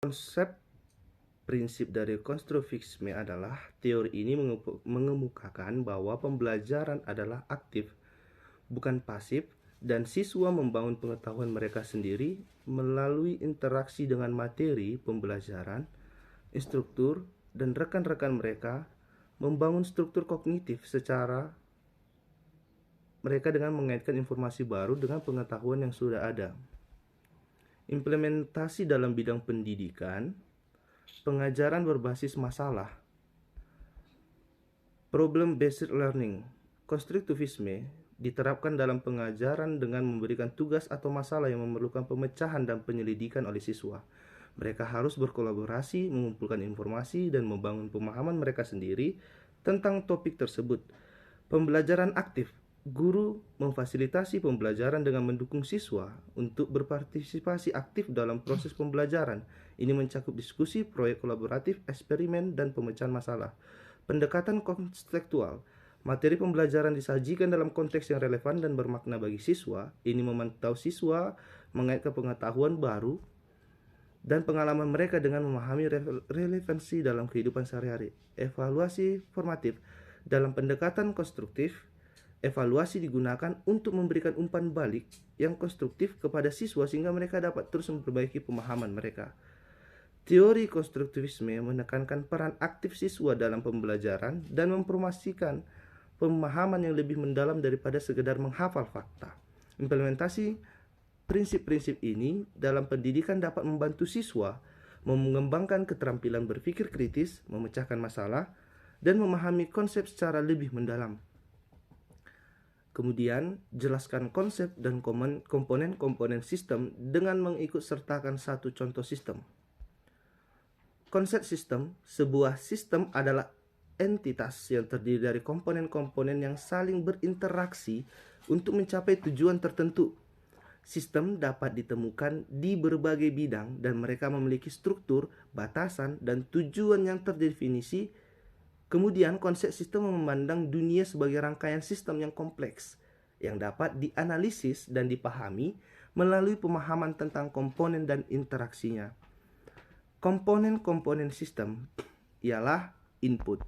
Konsep prinsip dari konstruktivisme adalah teori ini mengemukakan bahwa pembelajaran adalah aktif, bukan pasif, dan siswa membangun pengetahuan mereka sendiri melalui interaksi dengan materi pembelajaran, instruktur, dan rekan-rekan mereka, membangun struktur kognitif secara mereka dengan mengaitkan informasi baru dengan pengetahuan yang sudah ada. Implementasi dalam bidang pendidikan, pengajaran berbasis masalah, problem-based learning, konstruktivisme diterapkan dalam pengajaran dengan memberikan tugas atau masalah yang memerlukan pemecahan dan penyelidikan oleh siswa. Mereka harus berkolaborasi, mengumpulkan informasi, dan membangun pemahaman mereka sendiri tentang topik tersebut. Pembelajaran aktif. Guru memfasilitasi pembelajaran dengan mendukung siswa untuk berpartisipasi aktif dalam proses pembelajaran. Ini mencakup diskusi, proyek kolaboratif, eksperimen, dan pemecahan masalah. Pendekatan konseptual. Materi pembelajaran disajikan dalam konteks yang relevan dan bermakna bagi siswa. Ini memantau siswa mengaitkan pengetahuan baru dan pengalaman mereka dengan memahami relevansi dalam kehidupan sehari-hari. Evaluasi formatif. Dalam pendekatan konstruktif, evaluasi digunakan untuk memberikan umpan balik yang konstruktif kepada siswa sehingga mereka dapat terus memperbaiki pemahaman mereka. Teori konstruktivisme menekankan peran aktif siswa dalam pembelajaran dan mempromosikan pemahaman yang lebih mendalam daripada sekedar menghafal fakta. Implementasi prinsip-prinsip ini dalam pendidikan dapat membantu siswa mengembangkan keterampilan berpikir kritis, memecahkan masalah, dan memahami konsep secara lebih mendalam. Kemudian, jelaskan konsep dan komponen-komponen sistem dengan mengikutsertakan satu contoh sistem. Konsep sistem, sebuah sistem adalah entitas yang terdiri dari komponen-komponen yang saling berinteraksi untuk mencapai tujuan tertentu. Sistem dapat ditemukan di berbagai bidang dan mereka memiliki struktur, batasan, dan tujuan yang terdefinisi. Kemudian konsep sistem memandang dunia sebagai rangkaian sistem yang kompleks yang dapat dianalisis dan dipahami melalui pemahaman tentang komponen dan interaksinya. Komponen-komponen sistem ialah input.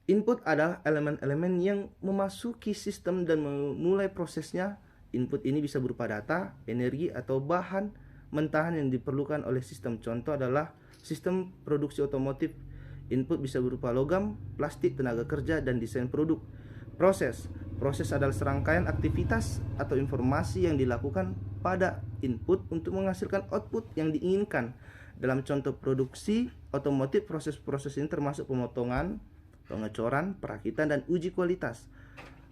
Input adalah elemen-elemen yang memasuki sistem dan memulai prosesnya. Input ini bisa berupa data, energi, atau bahan mentahan yang diperlukan oleh sistem. Contoh adalah sistem produksi otomotif. Input bisa berupa logam, plastik, tenaga kerja, dan desain produk. Proses. Proses adalah serangkaian aktivitas atau informasi yang dilakukan pada input untuk menghasilkan output yang diinginkan. Dalam contoh produksi otomotif, proses-proses ini termasuk pemotongan, pengecoran, perakitan, dan uji kualitas.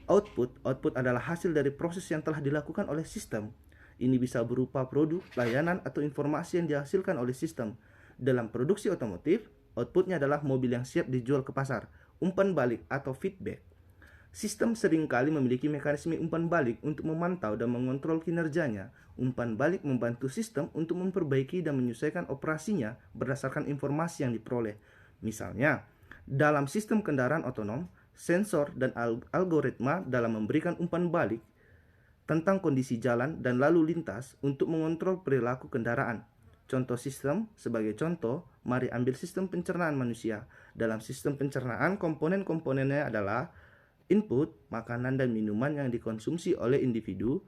Output adalah hasil dari proses yang telah dilakukan oleh sistem. Ini bisa berupa produk, layanan, atau informasi yang dihasilkan oleh sistem. Dalam produksi otomotif, outputnya adalah mobil yang siap dijual ke pasar. Umpan balik atau feedback. Sistem seringkali memiliki mekanisme umpan balik untuk memantau dan mengontrol kinerjanya. Umpan balik membantu sistem untuk memperbaiki dan menyesuaikan operasinya berdasarkan informasi yang diperoleh. Misalnya, dalam sistem kendaraan otonom, sensor dan algoritma dalam memberikan umpan balik tentang kondisi jalan dan lalu lintas untuk mengontrol perilaku kendaraan. Contoh sistem, sebagai contoh, mari ambil sistem pencernaan manusia. Dalam sistem pencernaan, komponen-komponennya adalah input, makanan dan minuman yang dikonsumsi oleh individu.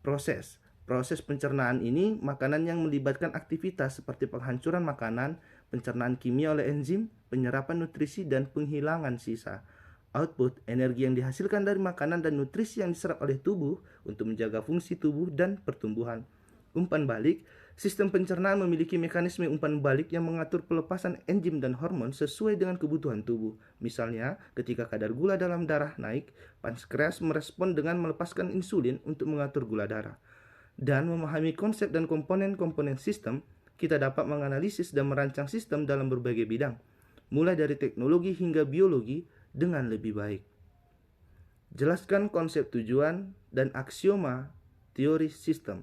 Proses. Proses pencernaan ini makanan yang melibatkan aktivitas seperti penghancuran makanan, pencernaan kimia oleh enzim, penyerapan nutrisi, dan penghilangan sisa. Output, energi yang dihasilkan dari makanan dan nutrisi yang diserap oleh tubuh untuk menjaga fungsi tubuh dan pertumbuhan. Umpan balik. Sistem pencernaan memiliki mekanisme umpan balik yang mengatur pelepasan enzim dan hormon sesuai dengan kebutuhan tubuh. Misalnya, ketika kadar gula dalam darah naik, pankreas merespon dengan melepaskan insulin untuk mengatur gula darah. Dan memahami konsep dan komponen-komponen sistem, kita dapat menganalisis dan merancang sistem dalam berbagai bidang, mulai dari teknologi hingga biologi dengan lebih baik. Jelaskan konsep tujuan dan aksioma teori sistem.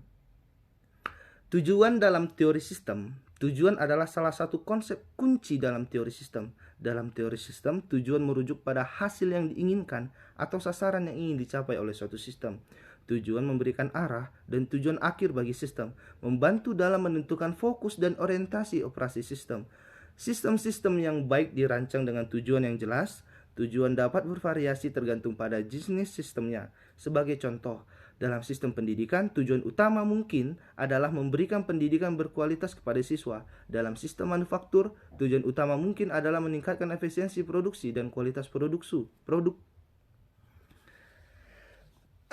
Tujuan dalam teori sistem. Tujuan adalah salah satu konsep kunci dalam teori sistem. Dalam teori sistem, tujuan merujuk pada hasil yang diinginkan atau sasaran yang ingin dicapai oleh suatu sistem. tujuan memberikan arah, dan tujuan akhir bagi sistem, membantu dalam menentukan fokus dan orientasi operasi sistem. Sistem-sistem yang baik dirancang dengan tujuan yang jelas. Tujuan dapat bervariasi tergantung pada jenis sistemnya. Sebagai contoh, dalam sistem pendidikan, tujuan utama mungkin adalah memberikan pendidikan berkualitas kepada siswa. Dalam sistem manufaktur, tujuan utama mungkin adalah meningkatkan efisiensi produksi dan kualitas produk.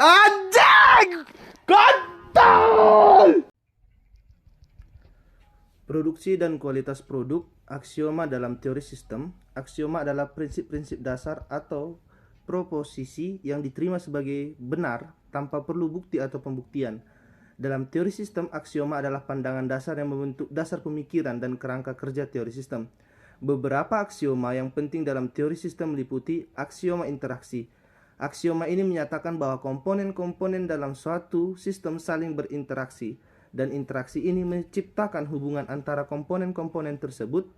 Anjing! Kontol! Produksi dan kualitas produk. Aksioma dalam teori sistem. Aksioma adalah prinsip-prinsip dasar atau proposisi yang diterima sebagai benar tanpa perlu bukti atau pembuktian. Dalam teori sistem, aksioma adalah pandangan dasar yang membentuk dasar pemikiran dan kerangka kerja teori sistem. Beberapa aksioma yang penting dalam teori sistem meliputi aksioma interaksi. Aksioma ini menyatakan bahwa komponen-komponen dalam suatu sistem saling berinteraksi, dan interaksi ini menciptakan hubungan antara komponen-komponen tersebut.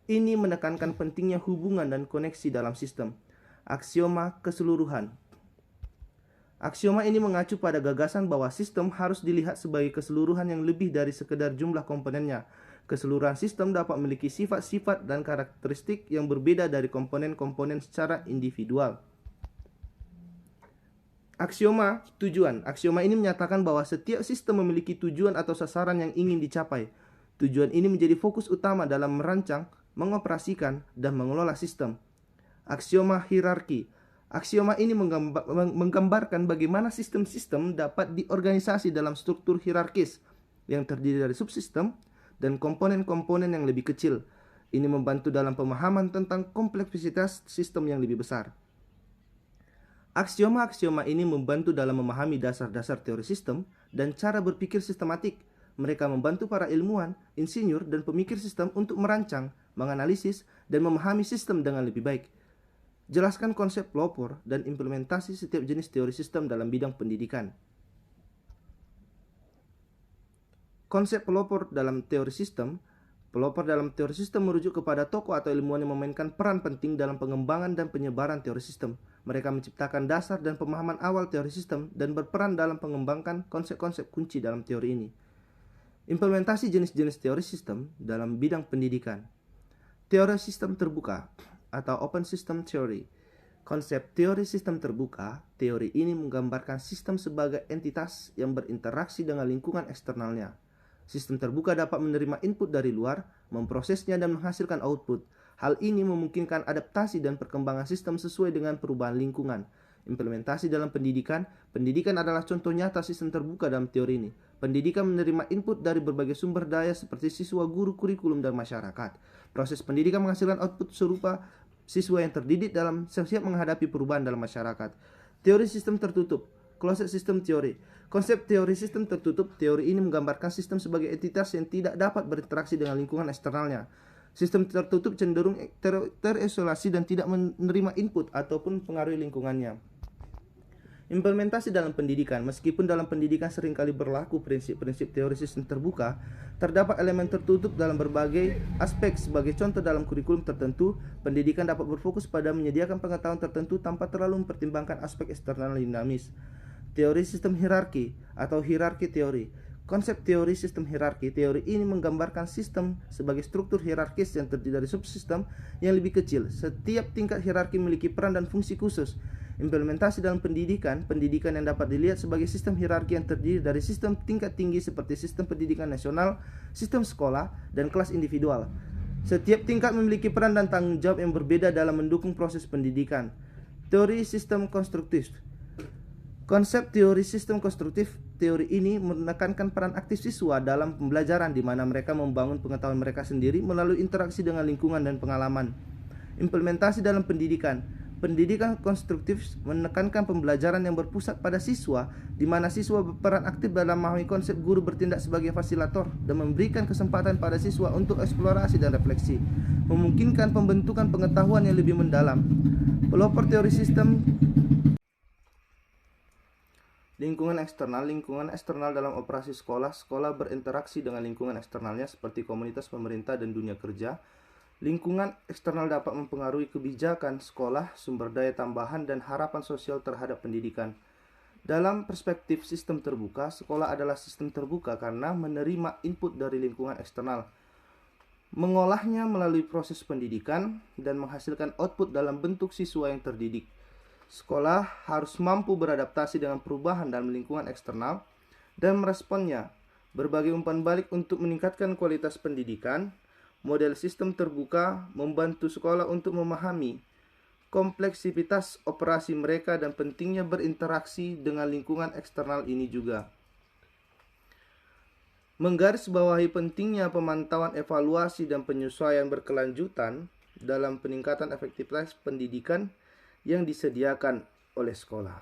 Ini menekankan pentingnya hubungan dan koneksi dalam sistem. Aksioma keseluruhan. Aksioma ini mengacu pada gagasan bahwa sistem harus dilihat sebagai keseluruhan yang lebih dari sekedar jumlah komponennya. Keseluruhan sistem dapat memiliki sifat-sifat dan karakteristik yang berbeda dari komponen-komponen secara individual. Aksioma tujuan. Aksioma ini menyatakan bahwa setiap sistem memiliki tujuan atau sasaran yang ingin dicapai. Tujuan ini menjadi fokus utama dalam merancang, mengoperasikan, dan mengelola sistem. Aksioma hierarki. Aksioma ini menggambarkan bagaimana sistem-sistem dapat diorganisasi dalam struktur hierarkis yang terdiri dari subsistem dan komponen-komponen yang lebih kecil. Ini membantu dalam pemahaman tentang kompleksitas sistem yang lebih besar. Aksioma-aksioma ini membantu dalam memahami dasar-dasar teori sistem dan cara berpikir sistematik. Mereka membantu para ilmuwan, insinyur, dan pemikir sistem untuk merancang, menganalisis, dan memahami sistem dengan lebih baik. Jelaskan konsep pelopor dan implementasi setiap jenis teori sistem dalam bidang pendidikan. Konsep pelopor dalam teori sistem. Pelopor dalam teori sistem merujuk kepada tokoh atau ilmuwan yang memainkan peran penting dalam pengembangan dan penyebaran teori sistem. Mereka menciptakan dasar dan pemahaman awal teori sistem dan berperan dalam mengembangkan konsep-konsep kunci dalam teori ini. Implementasi jenis-jenis teori sistem dalam bidang pendidikan. Teori sistem terbuka atau open system theory. Konsep teori sistem terbuka, teori ini menggambarkan sistem sebagai entitas yang berinteraksi dengan lingkungan eksternalnya. Sistem terbuka dapat menerima input dari luar, memprosesnya, dan menghasilkan output. Hal ini memungkinkan adaptasi dan perkembangan sistem sesuai dengan perubahan lingkungan. Implementasi dalam pendidikan. Pendidikan adalah contoh nyata sistem terbuka dalam teori ini. Pendidikan menerima input dari berbagai sumber daya seperti siswa, guru, kurikulum, dan masyarakat. Proses pendidikan menghasilkan output serupa siswa yang terdidik dalam siap menghadapi perubahan dalam masyarakat. Teori sistem tertutup. Closed system theory. Konsep teori sistem tertutup. Teori ini menggambarkan sistem sebagai entitas yang tidak dapat berinteraksi dengan lingkungan eksternalnya. Sistem tertutup cenderung terisolasi dan tidak menerima input ataupun pengaruh lingkungannya. Implementasi dalam pendidikan. Meskipun dalam pendidikan seringkali berlaku prinsip-prinsip teori sistem terbuka, terdapat elemen tertutup dalam berbagai aspek. Sebagai contoh, dalam kurikulum tertentu, pendidikan dapat berfokus pada menyediakan pengetahuan tertentu tanpa terlalu mempertimbangkan aspek eksternal dinamis. Teori sistem hierarki atau hierarki teori. Konsep teori sistem hierarki. Teori ini menggambarkan sistem sebagai struktur hierarkis yang terdiri dari subsistem yang lebih kecil. Setiap tingkat hierarki memiliki peran dan fungsi khusus. Implementasi dalam pendidikan. Pendidikan yang dapat dilihat sebagai sistem hierarki yang terdiri dari sistem tingkat tinggi seperti sistem pendidikan nasional, sistem sekolah, dan kelas individual. Setiap tingkat memiliki peran dan tanggung jawab yang berbeda dalam mendukung proses pendidikan. Teori sistem konstruktif. Konsep teori sistem konstruktif. Teori ini menekankan peran aktif siswa dalam pembelajaran di mana mereka membangun pengetahuan mereka sendiri melalui interaksi dengan lingkungan dan pengalaman. Implementasi dalam pendidikan. Pendidikan konstruktif menekankan pembelajaran yang berpusat pada siswa, di mana siswa berperan aktif dalam memahami konsep. Guru bertindak sebagai fasilitator dan memberikan kesempatan pada siswa untuk eksplorasi dan refleksi, memungkinkan pembentukan pengetahuan yang lebih mendalam. Pelopor teori sistem. Lingkungan eksternal. Lingkungan eksternal dalam operasi sekolah. Sekolah berinteraksi dengan lingkungan eksternalnya seperti komunitas, pemerintah, dan dunia kerja. Lingkungan eksternal dapat mempengaruhi kebijakan sekolah, sumber daya tambahan, dan harapan sosial terhadap pendidikan. Dalam perspektif sistem terbuka, sekolah adalah sistem terbuka karena menerima input dari lingkungan eksternal, mengolahnya melalui proses pendidikan, dan menghasilkan output dalam bentuk siswa yang terdidik. Sekolah harus mampu beradaptasi dengan perubahan dalam lingkungan eksternal dan meresponnya. Berbagai umpan balik untuk meningkatkan kualitas pendidikan. Model sistem terbuka membantu sekolah untuk memahami kompleksitas operasi mereka dan pentingnya berinteraksi dengan lingkungan eksternal ini juga. Menggarisbawahi pentingnya pemantauan, evaluasi, dan penyesuaian berkelanjutan dalam peningkatan efektivitas pendidikan yang disediakan oleh sekolah.